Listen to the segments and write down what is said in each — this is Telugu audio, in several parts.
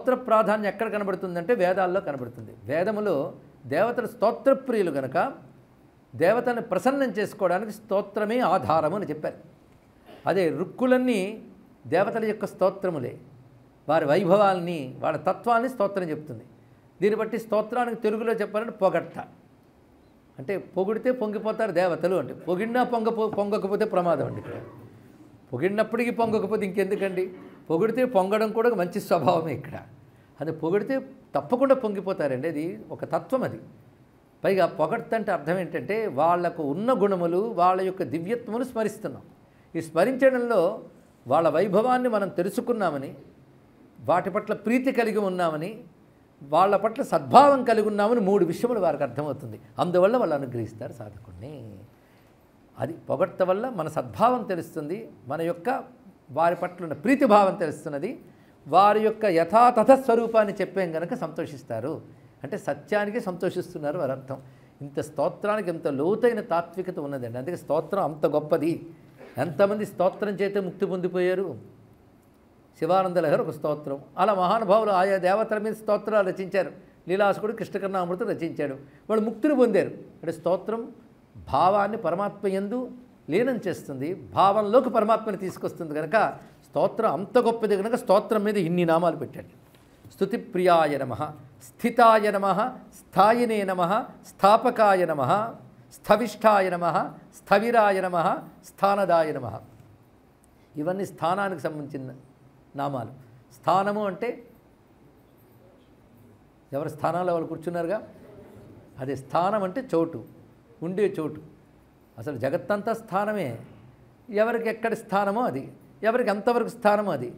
స్తోత్ర ప్రాధాన్యం ఎక్కడ కనబడుతుందంటే వేదాల్లో కనబడుతుంది. వేదములో దేవతలు స్తోత్రప్రియులు కనుక దేవతని ప్రసన్నం చేసుకోవడానికి స్తోత్రమే ఆధారము అని చెప్పారు. అదే రుక్కులన్నీ దేవతల యొక్క స్తోత్రములే, వారి వైభవాల్ని వాళ్ళ తత్వాన్ని స్తోత్రం చెప్తుంది. దీన్ని బట్టి స్తోత్రానికి తెలుగులో చెప్పాలంటే పొగట్ట, అంటే పొగిడితే పొంగిపోతారు దేవతలు అంటే. పొగిడినా పొంగకపోతే ప్రమాదం అండి. ఇక్కడ పొగిడినప్పటికీ పొంగకపోతే ఇంకెందుకండి, పొగిడితే పొంగడం కూడా మంచి స్వభావమే. ఇక్కడ అది పొగిడితే తప్పకుండా పొంగిపోతారండి, అది ఒక తత్వం. అది పైగా పొగడ్తంటే అర్థం ఏంటంటే వాళ్లకు ఉన్న గుణములు వాళ్ళ యొక్క దివ్యత్వములు స్మరిస్తున్నాం. ఈ స్మరించడంలో వాళ్ళ వైభవాన్ని మనం తెలుసుకున్నామని, వాటి పట్ల ప్రీతి కలిగి ఉన్నామని, వాళ్ళ పట్ల సద్భావం కలిగి ఉన్నామని 3 విషయములు వారికి అర్థమవుతుంది. అందువల్ల వాళ్ళు అనుగ్రహిస్తారు సాధకుడిని. అది పొగడ్త వల్ల మన సద్భావం తెలుస్తుంది, మన యొక్క వారి పట్ల ఉన్న ప్రీతిభావం తెలుస్తున్నది, వారి యొక్క యథాతథ స్వరూపాన్ని చెప్పేం కనుక సంతోషిస్తారు. అంటే సత్యానికి సంతోషిస్తున్నారు వారి అర్థం. ఇంత స్తోత్రానికి ఎంత లోతైన తాత్వికత ఉన్నదండి. అందుకే స్తోత్రం అంత గొప్పది. ఎంతమంది స్తోత్రం చేతే ముక్తి పొందిపోయారు. శివానంద లహరి ఒక స్తోత్రం. అలా మహానుభావులు ఆయా దేవతల మీద స్తోత్రాలు రచించారు. లీలాసుకుడు కృష్ణకర్ణామృతం రచించాడు, వాళ్ళు ముక్తిని పొందారు. అంటే స్తోత్రం భావాన్ని పరమాత్మ యందు లీనం చేస్తుంది, భావంలోకి పరమాత్మని తీసుకొస్తుంది. కనుక స్తోత్రం అంత గొప్పది కనుక స్తోత్రం మీద ఇన్ని నామాలు పెట్టాడు. స్తుతి ప్రియాయ నమః, స్థితాయ నమః, స్థాయినే నమః, స్థాపకాయ నమః, స్థవిష్ఠాయ నమః, స్థవిరాయ నమః, స్థానదాయ నమః. ఇవన్నీ స్థానానికి సంబంధించిన నామాలు. స్థానము అంటే ఎవరి స్థానాల్లో వాళ్ళు కూర్చున్నారుగా, అదే స్థానం అంటే చోటు, ఉండే చోటు. అసలు జగత్తంతా స్థానమే. ఎవరికి ఎక్కడి స్థానమో అది, ఎవరికి ఎంతవరకు స్థానమో అది.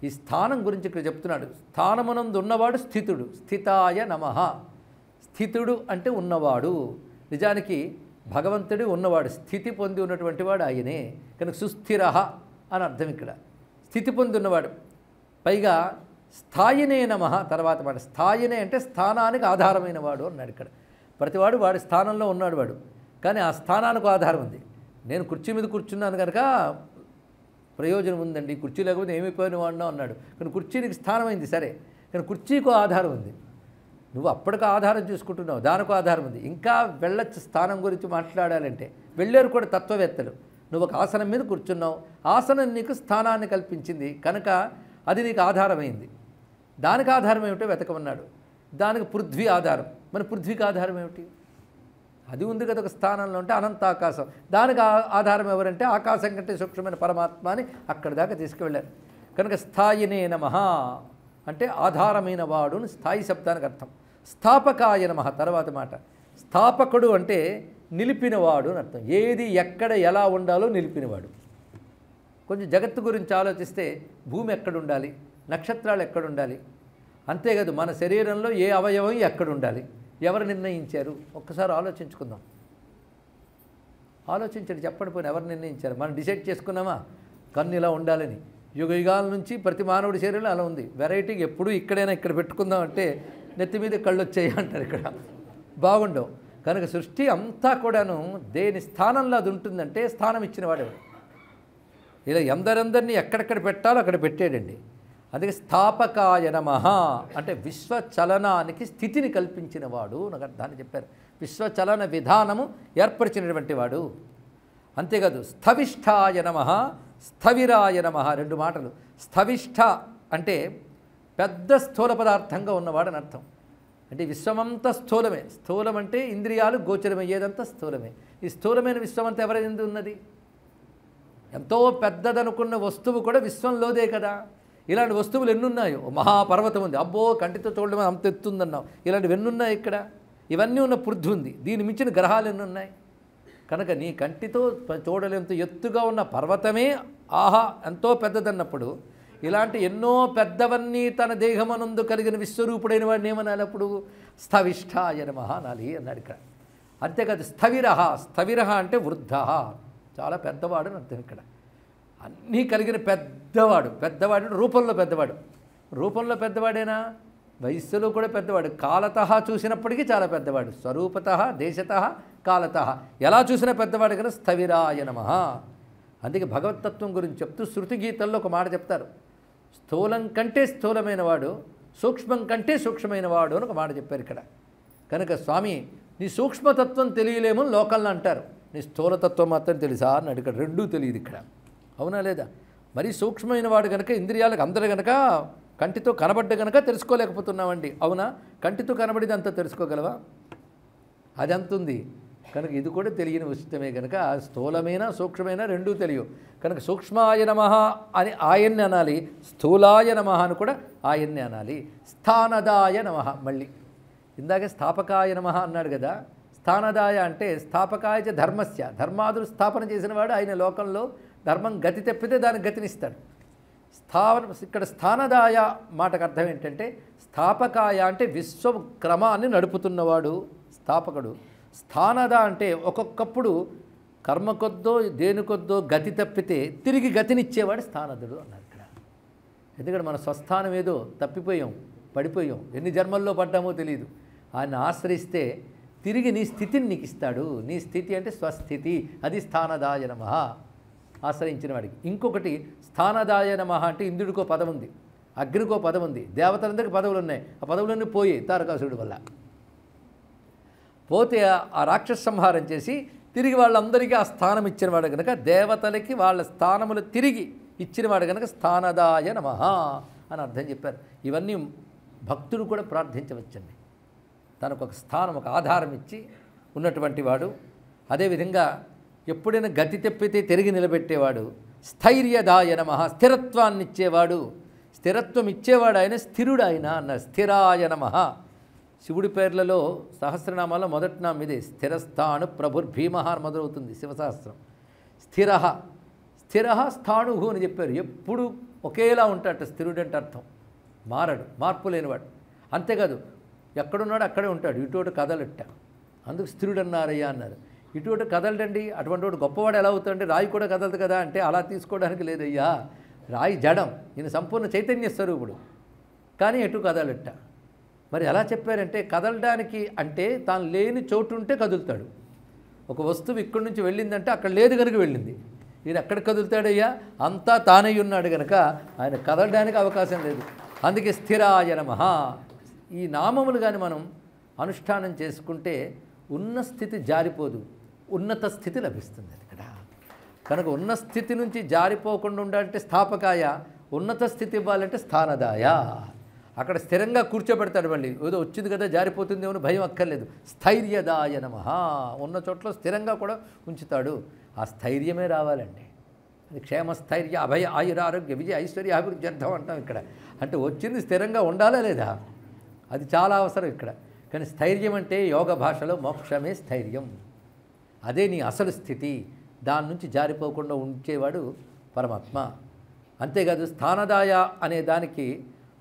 ఈ స్థానం గురించి ఇక్కడ చెప్తున్నాడు. స్థానమునందు ఉన్నవాడు స్థితుడు, స్థితాయ నమః. స్థితుడు అంటే ఉన్నవాడు. నిజానికి భగవంతుడు ఉన్నవాడు, స్థితి పొంది ఉన్నటువంటి వాడు ఆయనే కనుక సుస్థిరః అని అర్థం. ఇక్కడ స్థితి పొంది ఉన్నవాడు. పైగా స్థాయినే నమః తర్వాత మాట. స్థాయినే అంటే స్థానానికి ఆధారమైన వాడు అన్నాడు. ఇక్కడ ప్రతివాడు వాడి స్థానంలో ఉన్నాడు వాడు, కానీ ఆ స్థానానికి ఆధారం ఉంది. నేను కుర్చీ మీద కూర్చున్నాను కనుక ప్రయోజనం ఉందండి, కుర్చీ లేకపోతే ఏమైపోయిన వాడినా అన్నాడు. కానీ కుర్చీనికి స్థానమైంది సరే, కానీ కుర్చీకో ఆధారం ఉంది. నువ్వు అప్పటికి ఆధారం చూసుకుంటున్నావు, దానికో ఆధారం ఉంది. ఇంకా వెళ్ళొచ్చు స్థానం గురించి మాట్లాడాలంటే. వెళ్ళారు కూడా తత్వవేత్తలు. నువ్వు ఒక ఆసనం మీద కూర్చున్నావు, ఆసనం నీకు స్థానాన్ని కల్పించింది కనుక అది నీకు ఆధారమైంది. దానికి ఆధారం ఏమిటో వెతకమన్నాడు. దానికి పృథ్వీ ఆధారం. మన పృథ్వీకి ఆధారం ఏమిటి? అది ఉంది కదా ఒక స్థానంలో ఉంటే అనంత ఆకాశం. దానికి ఆధారం ఎవరంటే ఆకాశం కంటే సూక్ష్మమైన పరమాత్మ అని అక్కడి దాకా తీసుకువెళ్ళారు. కనుక స్థాయినే నమః అంటే ఆధారమైన వాడు స్థాయి శబ్దానికి అర్థం. స్థాపకాయ నమః తర్వాత మాట. స్థాపకుడు అంటే నిలిపినవాడు అని అర్థం. ఏది ఎక్కడ ఎలా ఉండాలో నిలిపినవాడు. కొంచెం జగత్తు గురించి ఆలోచిస్తే భూమి ఎక్కడ ఉండాలి, నక్షత్రాలు ఎక్కడ ఉండాలి, అంతేకాదు మన శరీరంలో ఏ అవయవం ఎక్కడ ఉండాలి, ఎవరు నిర్ణయించారు? ఒక్కసారి ఆలోచించుకుందాం. ఆలోచించండి, చెప్పండి పోయిన ఎవరు నిర్ణయించారు? మనం డిసైడ్ చేసుకున్నామా కన్ను ఇలా ఉండాలని? యుగ యుగాల నుంచి ప్రతి మానవుడి శరీరంలో అలా ఉంది. వెరైటీకి ఎప్పుడు ఇక్కడైనా ఇక్కడ పెట్టుకుందాం అంటే నెత్తి మీద కళ్ళు వచ్చాయి అంటారు. ఇక్కడ బాగుండవు. కనుక సృష్టి అంతా కూడాను దేని స్థానంలో అది ఉంటుందంటే స్థానం ఇచ్చిన వాడు. ఇలా ఎందరందరినీ ఎక్కడెక్కడ పెట్టాలో అక్కడ పెట్టాడండి. అందుకే స్థాపకాయ నమః అంటే విశ్వచలనానికి స్థితిని కల్పించిన వాడు నాకు అర్థాన్ని చెప్పారు. విశ్వచలన విధానము ఏర్పరిచినటువంటి వాడు. అంతేకాదు స్థవిష్ఠాయ నమః, స్థవిరాయ నమః 2 మాటలు. స్థవిష్ఠ అంటే పెద్ద స్థూల పదార్థంగా ఉన్నవాడని అర్థం. అంటే విశ్వమంతా స్థూలమే. స్థూలం అంటే ఇంద్రియాలు గోచరమయ్యేదంతా స్థూలమే. ఈ స్థూలమైన విశ్వమంతా ఎవరైంది ఉన్నది? ఎంతో పెద్దదనుకున్న వస్తువు కూడా విశ్వంలోదే కదా. ఇలాంటి వస్తువులు ఎన్నున్నాయో, మహాపర్వతం ఉంది, అబ్బో కంటితో చూడడం అంత ఎత్తుందన్నావు. ఇలాంటివి ఎన్నున్నాయి ఇక్కడ? ఇవన్నీ ఉన్న పృథ్వీ ఉంది, దీని మించిన గ్రహాలు ఎన్నున్నాయి? కనుక నీ కంటితో చూడలేంత ఎత్తుగా ఉన్న పర్వతమే ఆహా ఎంతో పెద్దదన్నప్పుడు ఇలాంటి ఎన్నో పెద్దవన్నీ తన దేహమనందు కలిగిన విశ్వరూపుడైన వాడిని ఏమనాలి? అప్పుడు స్థవిష్ఠాయ నమః అనాలి అన్నాడు ఇక్కడ. అంతేకాదు స్థవిరః. స్థవిరః అంటే వృద్ధః, చాలా పెద్దవాడు అని అర్థం. ఇక్కడ అన్నీ కలిగిన పెద్దవాడు. పెద్దవాడు రూపంలో పెద్దవాడు. రూపంలో పెద్దవాడేనా? వయస్సులో కూడా పెద్దవాడు. కాలతః చూసినప్పటికీ చాలా పెద్దవాడు. స్వరూపతః, దేశతః, కాలతః ఎలా చూసినా పెద్దవాడు కదా. స్థవిరాయ నమః. అందుకే భగవతత్వం గురించి చెప్తూ శృతి గీతల్లో ఒక మాట చెప్తారు. స్థూలం కంటే స్థూలమైన వాడు, సూక్ష్మం కంటే సూక్ష్మమైన వాడు అని ఒక మాట చెప్పారు ఇక్కడ. కనుక స్వామి నీ సూక్ష్మతత్వం తెలియలేమో లోకల్లో అంటారు, నీ స్థూలతత్వం మాత్రం తెలుసా అని అడిగాడు. రెండూ తెలియదు ఇక్కడ, అవునా లేదా? మరీ సూక్ష్మమైన వాడు కనుక ఇంద్రియాలకు అందరూ కనుక కంటితో కనబడ్డ కనుక తెలుసుకోలేకపోతున్నామండి, అవునా? కంటితో కనబడిది అంతా తెలుసుకోగలవా? అది అంతుంది. కనుక ఇది కూడా తెలియని ఉచితమే కనుక స్థూలమైన సూక్ష్మమైన రెండూ తెలియవు. కనుక సూక్ష్మాయ నమః అని ఆయన్ని అనాలి, స్థూలాయ నమః అని కూడా ఆయన్ని అనాలి. స్థానదాయ నమః, మళ్ళీ ఇందాకే స్థాపకాయ నమః అన్నాడు కదా. స్థానదాయ అంటే స్థాపకాయ చ ధర్మస్య, ధర్మాదులు స్థాపన చేసినవాడు ఆయన లోకంలో. ధర్మం గతి తప్పితే దానికి గతినిస్తాడు. ఇక్కడ స్థానదాయ మాటకు అర్థం ఏంటంటే స్థాపకాయ అంటే విశ్వక్రమాన్ని నడుపుతున్నవాడు స్థాపకుడు. స్థానద అంటే ఒక్కొక్కప్పుడు కర్మ కొద్దో దేనికొద్దో గతి తప్పితే తిరిగి గతినిచ్చేవాడు స్థానదుడు అన్నారు ఇక్కడ. ఎందుకంటే మన స్వస్థానం ఏదో తప్పిపోయాం, పడిపోయాం, ఎన్ని జన్మల్లో పడ్డామో తెలియదు. ఆయన ఆశ్రయిస్తే తిరిగి నీ స్థితిని నీకు ఇస్తాడు. నీ స్థితి అంటే స్వస్థితి, అది స్థానదాయ నమః ఆశ్రయించిన వాడికి. ఇంకొకటి స్థానదాయ నమః అంటే ఇంద్రుడికో పదం ఉంది, అగ్నికో పదం ఉంది, దేవతలందరికీ పదవులు ఉన్నాయి. ఆ పదవులన్నీ పోయాయి తారకాసురుడి వల్ల. పోతే ఆ రాక్షస సంహారం చేసి తిరిగి వాళ్ళందరికీ ఆ స్థానం ఇచ్చినవాడు కనుక, దేవతలకి వాళ్ళ స్థానములు తిరిగి ఇచ్చినవాడు కనుక స్థానదాయ నమః అని అర్థం చెప్పారు. ఇవన్నీ భక్తుడు కూడా ప్రార్థించవచ్చండి. తనకు ఒక స్థానం, ఒక ఆధారం ఇచ్చి ఉన్నటువంటి వాడు. అదేవిధంగా ఎప్పుడైనా గతి తెప్పితే తిరిగి నిలబెట్టేవాడు. స్థైర్యదాయ నమః, స్థిరత్వాన్ని ఇచ్చేవాడు. స్థిరత్వం ఇచ్చేవాడు ఆయన, స్థిరుడు ఆయన అన్నారు. స్థిరాయ నమః. శివుడి పేర్లలో సహస్రనామాల్లో మొదటి నామం ఇదే, స్థిరస్థాణు ప్రభుర్భీమః అని మొదలవుతుంది శివసహస్రం. స్థిర స్థిర స్థాణుహు అని చెప్పారు. ఎప్పుడు ఒకేలా ఉంటాడు స్థిరుడు అంటే అర్థం, మారడు, మార్పు లేనివాడు. అంతేకాదు ఎక్కడున్నాడు అక్కడే ఉంటాడు, ఇటువంటి కదలట్ట, అందుకు స్థిరుడు అన్నారయ్యా అన్నారు. ఇటువంటి కదలడండి, అటువంటి వాడు గొప్పవాడు ఎలా అవుతాడంటే రాయి కూడా కదలదు కదా అంటే అలా తీసుకోవడానికి లేదయ్యా. రాయి జడం, ఈయన సంపూర్ణ చైతన్య స్వరూపుడు, కానీ ఎటు కదలట్ట. మరి ఎలా చెప్పారంటే కదలడానికి అంటే తాను లేని చోటు ఉంటే కదులుతాడు. ఒక వస్తువు ఇక్కడి నుంచి వెళ్ళిందంటే అక్కడ లేదు కనుక వెళ్ళింది. ఈయన ఎక్కడ కదులుతాడయ్యా, అంతా తానై ఉన్నాడు కనుక ఆయన కదలడానికి అవకాశం లేదు. అందుకే స్థిరాయ నమః. ఈ నామములు కానీ మనం అనుష్ఠానం చేసుకుంటే ఉన్న స్థితి జారిపోదు, ఉన్నత స్థితి లభిస్తుంది ఇక్కడ. కనుక ఉన్న స్థితి నుంచి జారిపోకుండా ఉండాలంటే స్థాపకాయ, ఉన్నత స్థితి ఇవ్వాలంటే స్థానదాయ. అక్కడ స్థిరంగా కూర్చోబెడతాడు. మళ్ళీ ఏదో వచ్చింది కదా జారిపోతుందేమో భయం అక్కర్లేదు. స్థైర్యదాయ నమః, ఉన్న చోట్ల స్థిరంగా కూడా ఉంచుతాడు. ఆ స్థైర్యమే రావాలండి. అది క్షేమస్థైర్య అభయ ఆయురారోగ్య విజయ ఐశ్వర్య అభివృద్ధి అర్థం అంటాం ఇక్కడ. అంటే వచ్చింది స్థిరంగా ఉండాలా లేదా, అది చాలా అవసరం ఇక్కడ. కానీ స్థైర్యం అంటే యోగ భాషలో మోక్షమే స్థైర్యం, అదే నీ అసలు స్థితి. దాని నుంచి జారిపోకుండా ఉంచేవాడు పరమాత్మ. అంతేకాదు స్థానదాయ అనే దానికి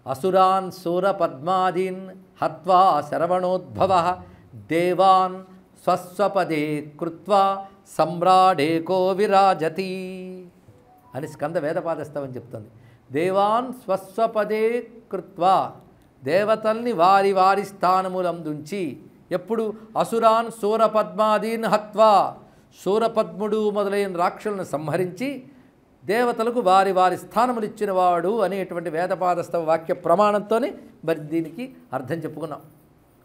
అసురాన్ సూర పద్మాదీన్ హత్వా శరవణోద్భవ దేవాన్ స్వస్వపదే కృత్వా సమ్రాడేకో విరాజతి అని స్కంద వేదపాదస్తవం చెప్తుంది. దేవాన్ స్వస్వపదే కృత్వా, దేవతల్ని వారి వారి స్థానములందుంచి. ఎప్పుడు అసురాన్ సూరపద్మాదీన్ హత్వా, సూరపద్ముడు మొదలైన రాక్షసులను సంహరించి దేవతలకు వారి వారి స్థానములు ఇచ్చినవాడు అనేటువంటి వేదపాదస్తవ వాక్య ప్రమాణంతోనే మరి దీనికి అర్థం చెప్పుకున్నాం.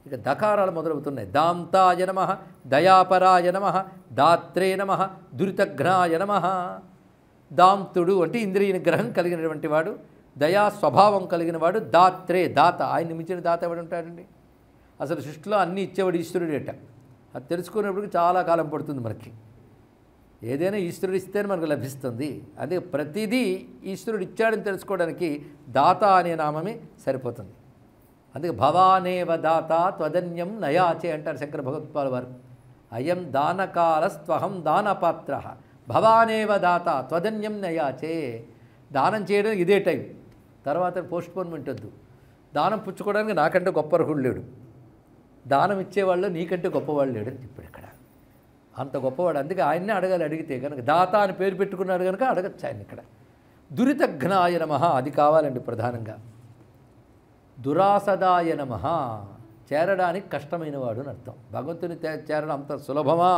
ఇక దకారాలు మొదలవుతున్నాయి. దాంతాయ నమః, దయాపరాయ నమః, దాత్రే నమః, దురితఘ్నాయ నమః. దాంతుడు అంటే ఇంద్రియ నిగ్రహం కలిగినటువంటి వాడు, దయా స్వభావం కలిగిన వాడు. దాత్రే దాత, ఆయన్ని మించిన దాత ఎవడు ఉంటాడండి? అసలు సృష్టిలో అన్నీ ఇచ్చేవాడు ఈశ్వరుడేట. అది తెలుసుకునేప్పటికి చాలా కాలం పడుతుంది మనకి. ఏదైనా ఈశ్వరుడు ఇస్తేనే మనకు లభిస్తుంది. అందుకే ప్రతిదీ ఈశ్వరుడు ఇచ్చాడని తెలుసుకోవడానికి దాత అనే నామమే సరిపోతుంది. అందుకే భవానేవ దాత త్వదన్యం నయాచే అంటారు శంకర భగవత్పాల వారు. అయం దానకాలస్త్వహం దానపాత్ర భవానేవ దాత త్వదన్యం నయాచే. దానం చేయడానికి ఇదే టైం, తర్వాత పోస్ట్పోన్మెంట్ వద్దు. దానం పుచ్చుకోవడానికి నాకంటే గొప్ప అర్హుడు లేడు, దానం ఇచ్చేవాళ్ళు నీకంటే గొప్పవాళ్ళు లేడు అని చెప్పాడు ఇక్కడ. అంత గొప్పవాడు, అందుకే ఆయన్నే అడగాలి. అడిగితే కనుక దాత అని పేరు పెట్టుకున్నాడు కనుక అడగచ్చు ఆయన ఇక్కడ. దురితఘ్నాయ నమః, అది కావాలండి ప్రధానంగా. దురాసదాయ నమః, చేరడానికి కష్టమైన వాడు అని అర్థం. భగవంతుని చేరడం అంత సులభమా?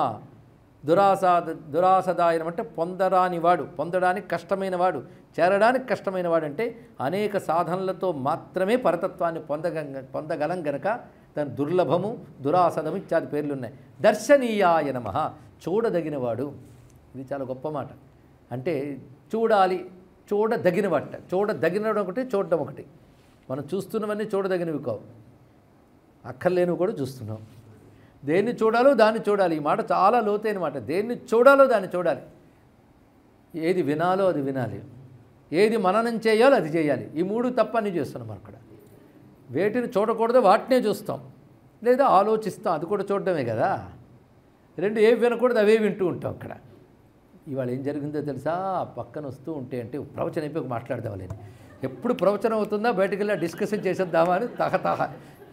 దురాసదాయనం అంటే పొందరాని వాడు, పొందడానికి కష్టమైన వాడు, చేరడానికి కష్టమైన వాడు అంటే అనేక సాధనలతో మాత్రమే పరతత్వాన్ని పొందగలం గనక దాని దుర్లభము, దురాసదము ఇత్యాది పేర్లు ఉన్నాయి. దర్శనీయాయ నమః, చూడదగినవాడు. ఇది చాలా గొప్ప మాట. అంటే చూడాలి, చూడదగినవాట. చూడదగినవాడు ఒకటి, చూడడం ఒకటి. మనం చూస్తున్నవన్నీ చూడదగినవి కావు, అక్కర్లేనివి కూడా చూస్తున్నాం. దేన్ని చూడాలో దాన్ని చూడాలి. ఈ మాట చాలా లోతైన మాట. దేన్ని చూడాలో దాన్ని చూడాలి. ఏది వినాలో అది వినాలి, ఏది మననం చేయాలో అది చేయాలి. ఈ మూడు తప్ప అన్నీ చేస్తున్నాం మనం అక్కడ. వేటిని చూడకూడదో వాటినే చూస్తాం, లేదా ఆలోచిస్తాం, అది కూడా చూడడమే కదా. రెండు ఏవి వినకూడదు అవే వింటూ ఉంటాం అక్కడ. ఇవాళ ఏం జరిగిందో తెలుసా? పక్కన వస్తూ ఉంటే అంటే ప్రవచనం అయిపోయి మాట్లాడదామని, ఎప్పుడు ప్రవచనం అవుతుందా బయటకు వెళ్ళి డిస్కషన్ చేసేద్దామా అని తహతహ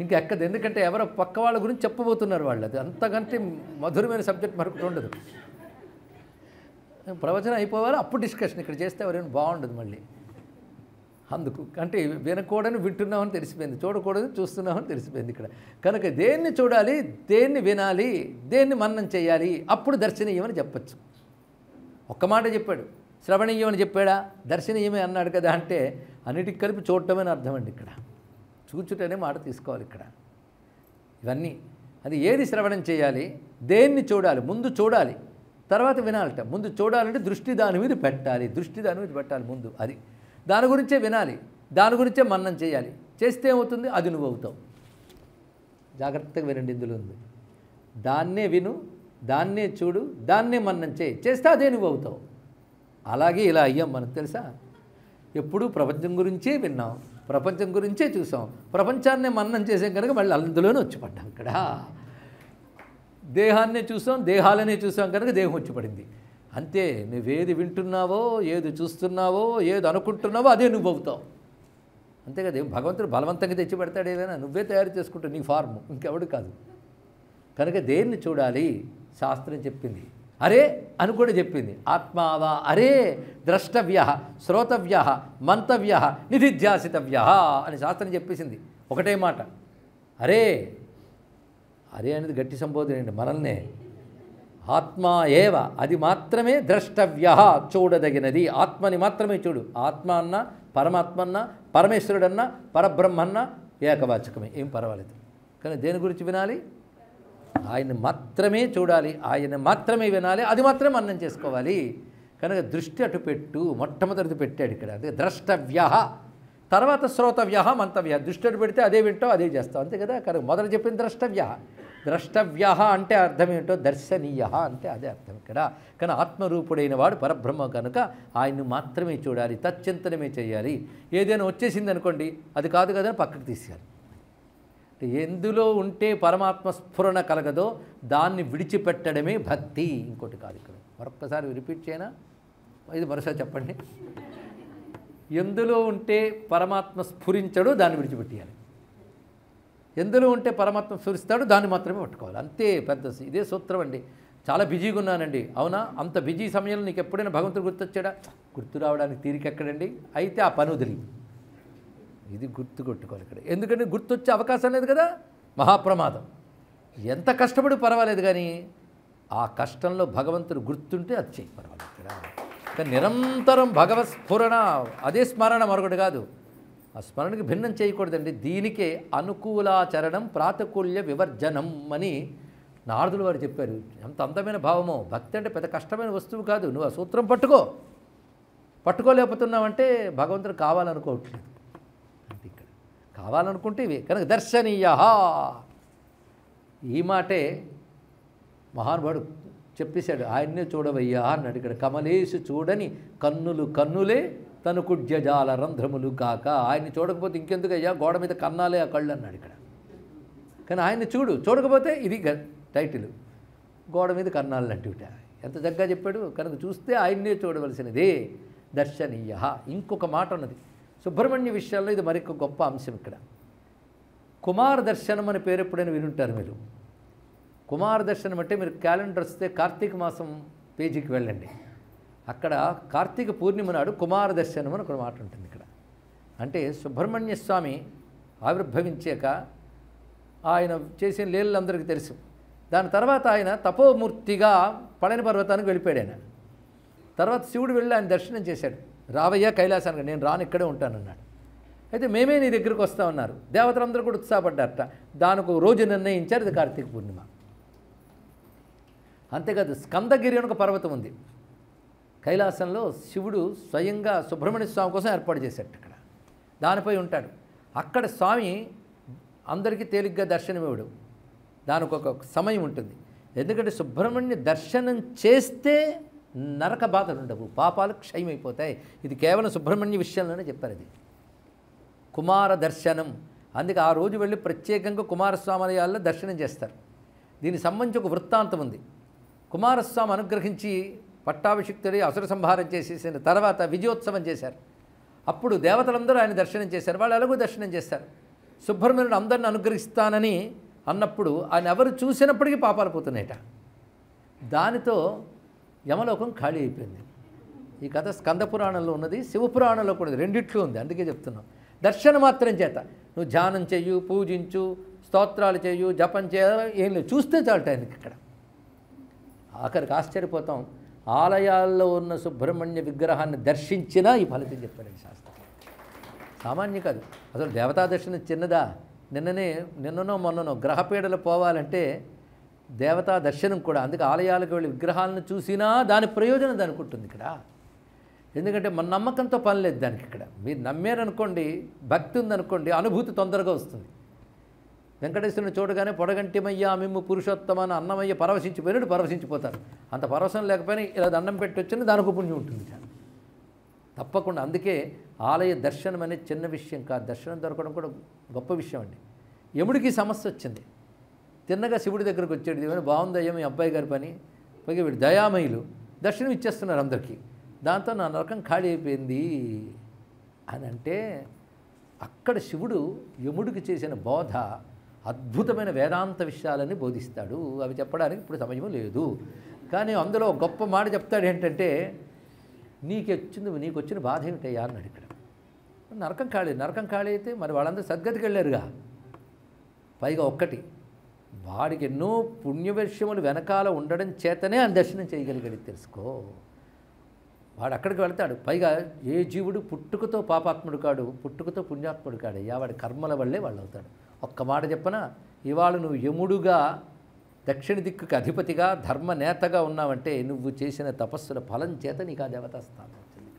ఇంకెక్కదు. ఎందుకంటే ఎవరో పక్క వాళ్ళ గురించి చెప్పబోతున్నారు వాళ్ళు. అది అంతకంటే మధురమైన సబ్జెక్ట్ మరొకటి ఉండదు. ప్రవచనం అయిపోవాలి అప్పుడు డిస్కషన్ ఇక్కడ చేస్తే ఎవరైనా బాగుండదు మళ్ళీ. అందుకు అంటే వినకూడని వింటున్నామని తెలిసిపోయింది, చూడకూడదని చూస్తున్నామని తెలిసిపోయింది ఇక్కడ. కనుక దేన్ని చూడాలి, దేన్ని వినాలి, దేన్ని మననం చేయాలి, అప్పుడు దర్శనీయమని చెప్పచ్చు. ఒక్క మాట చెప్పాడు, శ్రవణీయమని చెప్పాడా? దర్శనీయమే అన్నాడు కదా. అంటే అన్నిటికి కలిపి చూడటమని అర్థం అండి. ఇక్కడ చూచుటనే మాట తీసుకోవాలి ఇక్కడ. ఇవన్నీ అది ఏది శ్రవణం చేయాలి, దేన్ని చూడాలి, ముందు చూడాలి తర్వాత వినాలట. ముందు చూడాలంటే దృష్టి దాని మీద పెట్టాలి, దృష్టి దాని మీద పెట్టాలి ముందు. అది దాని గురించే వినాలి, దాని గురించే మననం చేయాలి. చేస్తే ఏమవుతుంది? అది నువ్వు అవుతావు. జాగ్రత్తగా వినండి, ఇందులో ఉంది. దాన్నే విను, దాన్నే చూడు, దాన్నే మననం చేయి, చేస్తే అదే నువ్వు అవుతావు. అలాగే ఇలా అయ్యాం మనకు తెలుసా. ఎప్పుడూ ప్రపంచం గురించే విన్నాం, ప్రపంచం గురించే చూసాం, ప్రపంచాన్నే మననం చేసాం కనుక మళ్ళీ అందులోనే వచ్చి పడ్డాం. ఇక్కడ దేహాన్నే చూసాం, దేహాలనే చూసాం కనుక దేహం వచ్చి పడింది. అంతే. నువ్వేది వింటున్నావో, ఏది చూస్తున్నావో, ఏది అనుకుంటున్నావో అదే నువ్వు అవుతావు. అంతే కదా. భగవంతుడు బలవంతంగా తెచ్చి పెడతాడు ఏదైనా, నువ్వే తయారు చేసుకుంటావు నీ ఫార్ము, ఇంకెవడు కాదు. కనుక దేన్ని చూడాలి శాస్త్రం చెప్పింది. అరే అని కూడా చెప్పింది. ఆత్మావా అరే ద్రష్టవ్య, శ్రోతవ్య, మంతవ్య, నిధిధ్యాసితవ్య అని శాస్త్రం చెప్పేసింది. ఒకటే మాట, అరే. అరే అనేది గట్టి సంబోధన అండి మనల్నే. ఆత్మా ఏవ, అది మాత్రమే ద్రష్టవ్య, చూడదగినది. ఆత్మని మాత్రమే చూడు. ఆత్మ అన్న, పరమాత్మ అన్న, పరమేశ్వరుడన్నా, పరబ్రహ్మన్నా ఏకవాచకమే, ఏం పర్వాలేదు. కానీ దేని గురించి వినాలి? ఆయన్ని మాత్రమే చూడాలి, ఆయన్ని మాత్రమే వినాలి, అది మాత్రమే మననం చేసుకోవాలి. కనుక దృష్టి అటు పెట్టు, మొట్టమొదటిది పెట్టాడు ఇక్కడ. అదే ద్రష్టవ్య, తర్వాత శ్రోతవ్య, మంతవ్య. దృష్టి అటు పెడితే అదే వింటావు, అదే చేస్తావు, అంతే కదా. కనుక మొదట చెప్పింది ద్రష్టవ్య. ద్రష్టవ్య అంటే అర్థం ఏంటో, దర్శనీయ అంటే అదే అర్థం ఇక్కడ. కానీ ఆత్మరూపుడైన వాడు పరబ్రహ్మ కనుక ఆయన్ని మాత్రమే చూడాలి, తచ్చింతనమే చేయాలి. ఏదైనా వచ్చేసింది అనుకోండి, అది కాదు కదా పక్కకు తీసేయాలి. ఎందులో ఉంటే పరమాత్మ స్ఫురణ కలగదో దాన్ని విడిచిపెట్టడమే భక్తి, ఇంకోటి కాదు. ఇక్కడ మరొక్కసారి రిపీట్ చేయనా, ఇది మరోసారి చెప్పండి. ఎందులో ఉంటే పరమాత్మ స్ఫురించడో దాన్ని విడిచిపెట్టేయాలి, ఎందులో ఉంటే పరమాత్మ స్ఫురిస్తాడో దాన్ని మాత్రమే పట్టుకోవాలి. అంతే. పెద్ద ఇదే సూత్రం అండి. చాలా బిజీగా ఉన్నానండి, అవునా? అంత బిజీ సమయంలో నీకు ఎప్పుడైనా భగవంతుడు గుర్తొచ్చాడా? గుర్తు రావడానికి తీరిక ఎక్కడండి? అయితే ఆ పని వదిలి ఇది గుర్తు కొట్టుకోవాలి ఇక్కడ. ఎందుకంటే గుర్తొచ్చే అవకాశం లేదు కదా, మహాప్రమాదం. ఎంత కష్టపడి పర్వాలేదు, కానీ ఆ కష్టంలో భగవంతుడు గుర్తుంటే అది చేయి, పర్వాలేదు ఇక్కడ. కానీ నిరంతరం భగవత్ స్ఫురణ, అదే స్మరణ, మరొకటి కాదు. ఆ స్మరణకి భిన్నం చేయకూడదండి. దీనికే అనుకూలాచరణం ప్రాతికూల్య వివర్జనం అని నారదులు వారు చెప్పారు. ఎంత అందమైన భావమో. భక్తి అంటే పెద్ద కష్టమైన వస్తువు కాదు. నువ్వు ఆ సూత్రం పట్టుకోలేకపోతున్నావంటే భగవంతుడు కావాలనుకోవట్లేదు. అంటే ఇక్కడ కావాలనుకుంటే ఇవే. కనుక దర్శనీయ, ఈ మాటే మహానుభావుడు చెప్పేశాడు. ఆయన్నే చూడవయ్యా అన్నాడు ఇక్కడ. కమలేశు చూడని కన్నులు కన్నులే తను కుడ్యజాల రంధ్రములు కాక. ఆయన్ని చూడకపోతే ఇంకెందుకయ్యా, గోడ మీద కన్నాలే ఆ కళ్ళు అన్నాడు ఇక్కడ. కానీ ఆయన్ని చూడకపోతే ఇది టైటిల్, గోడ మీద కన్నాలు లాంటివిట. ఎంత చక్కగా చెప్పాడు. కనుక చూస్తే ఆయన్నే చూడవలసినదే దర్శనీయ. ఇంకొక మాట ఉన్నది సుబ్రహ్మణ్య విషయాల్లో, ఇది మరొక గొప్ప అంశం ఇక్కడ. కుమార దర్శనం అనే పేరు ఎప్పుడైనా వినుంటారు మీరు. కుమార దర్శనం అంటే మీరు క్యాలెండర్ వస్తే కార్తీక మాసం పేజీకి వెళ్ళండి. అక్కడ కార్తీక పూర్ణిమ నాడు కుమార దర్శనం అని ఒక మాట ఉంటుంది ఇక్కడ. అంటే సుబ్రహ్మణ్య స్వామి ఆవిర్భవించాక ఆయన చేసిన లీలలందరికీ తెలుసు. దాని తర్వాత ఆయన తపోమూర్తిగా పళని పర్వతానికి వెళ్ళిపోయాడు ఆయన. తర్వాత శివుడు వెళ్ళి ఆయన దర్శనం చేశాడు. రావయ్య కైలాసానికి, నేను రాను ఇక్కడే ఉంటానన్నాడు. అయితే మేమే నీ దగ్గరికి వస్తామన్నారు. దేవతలందరూ కూడా ఉత్సాహపడ్డారట. దానికి ఒక రోజు నిర్ణయించారు, ఇది కార్తీక పూర్ణిమ. అంతేకాదు స్కందగిరి అని ఒక పర్వతం ఉంది కైలాసంలో. శివుడు స్వయంగా సుబ్రహ్మణ్య స్వామి కోసం ఏర్పాటు చేశాడు. అక్కడ దానిపై ఉంటాడు. అక్కడ స్వామి అందరికీ తేలిగ్గా దర్శనమివ్వడు. దానికి ఒక సమయం ఉంటుంది. ఎందుకంటే సుబ్రహ్మణ్య దర్శనం చేస్తే నరక బాధలు ఉండవు, పాపాలు క్షయమైపోతాయి. ఇది కేవలం సుబ్రహ్మణ్య విషయంలోనే చెప్పారు. ఇది కుమార దర్శనం. అందుకే ఆ రోజు వెళ్ళి ప్రత్యేకంగా కుమారస్వామి ఆలయాల్లో దర్శనం చేస్తారు. దీనికి సంబంధించి ఒక వృత్తాంతం ఉంది. కుమారస్వామి అనుగ్రహించి పట్టాభిషిక్తుడి అసుర సంహారం చేసేసిన తర్వాత విజయోత్సవం చేశారు. అప్పుడు దేవతలందరూ ఆయన దర్శనం చేశారు. వాళ్ళు ఎలాగో దర్శనం చేస్తారు. సుబ్రహ్మణ్యుడు అందరిని అనుగ్రహిస్తానని అన్నప్పుడు ఆయన ఎవరు చూసినప్పటికీ పాపాలు పోతున్నాయట. దానితో యమలోకం ఖాళీ అయిపోయింది. ఈ కథ స్కంద పురాణంలో ఉన్నది, శివపురాణంలో కూడా రెండిట్లో ఉంది. అందుకే చెప్తున్నాం. దర్శనం మాత్రం చేత నువ్వు ధ్యానం చెయ్యు, పూజించు, స్తోత్రాలు చేయు, జపం చేయ, ఏం లేదు, చూస్తే చాలట ఆయనకి. ఇక్కడ ఆఖరికి ఆశ్చర్యపోతాం. ఆలయాల్లో ఉన్న సుబ్రహ్మణ్య విగ్రహాన్ని దర్శించినా ఈ ఫలితం చెప్పాడు శాస్త్రం. సామాన్యం కాదు. అసలు దేవతా దర్శనం చిన్నదా? నిన్ననో మొన్ననో గ్రహపీడలు పోవాలంటే దేవతా దర్శనం కూడా. అందుకే ఆలయాలకు వెళ్ళి విగ్రహాలను చూసినా దాని ప్రయోజనం దానికి ఉంటుంది ఇక్కడ. ఎందుకంటే మన నమ్మకంతో పని లేదు దానికి. ఇక్కడ మీరు నమ్మారనుకోండి, భక్తి ఉందనుకోండి, అనుభూతి తొందరగా వస్తుంది. వెంకటేశ్వరుని చూడగానే పొడగంటిమయ్య మిమ్ము పురుషోత్తమని అన్నమయ్య పరవశించిపోయినట్టు పరవశించిపోతారు. అంత పరవశం లేకపోయినా ఇలా దండం పెట్టి వచ్చిన దానికి పుణ్యం ఉంటుంది తప్పకుండా. అందుకే ఆలయ దర్శనం అనేది చిన్న విషయం కాదు. దర్శనం దొరకడం కూడా గొప్ప విషయం అండి. యముడికి సమస్య వచ్చింది. తిన్నగా శివుడి దగ్గరకు వచ్చాడు. ఏమైనా బాగుందయ్యా మీ అబ్బాయి గారి పని, పైగా వీడు దయామయులు, దర్శనం ఇచ్చేస్తున్నారు అందరికీ. దాంతో నా నరకం ఖాళీ అయిపోయింది అని అంటే, అక్కడ శివుడు యముడికి చేసిన బోధ అద్భుతమైన వేదాంత విషయాలని బోధిస్తాడు. అవి చెప్పడానికి ఇప్పుడు సమయం లేదు. కానీ అందులో గొప్ప మాట చెప్తాడు. ఏంటంటే, నీకు వచ్చిన బాధ ఏమిటయ్యా అన్నాడు. ఇక్కడ నరకం ఖాళీ అయితే మరి వాళ్ళందరూ సద్గతికి వెళ్ళారుగా. పైగా ఒక్కటి, వాడికి ఎన్నో పుణ్యవిషయములు వెనకాల ఉండడం చేతనే ఆయన దర్శనం చేయగలిగాడు. తెలుసుకో, వాడు అక్కడికి వెళ్తాడు. పైగా ఏ జీవుడు పుట్టుకతో పాపాత్ముడు కాడు, పుట్టుకతో పుణ్యాత్ముడు కాడయ్యా. వాడి కర్మల వల్లే వాళ్ళు అవుతాడు. ఒక్క మాట చెప్పనా, ఇవాళ నువ్వు యముడుగా దక్షిణ దిక్కుకి అధిపతిగా ధర్మ నేతగా ఉన్నావంటే నువ్వు చేసిన తపస్సుల ఫలం చేత నీకు ఆ దేవతా స్థానం వచ్చింది.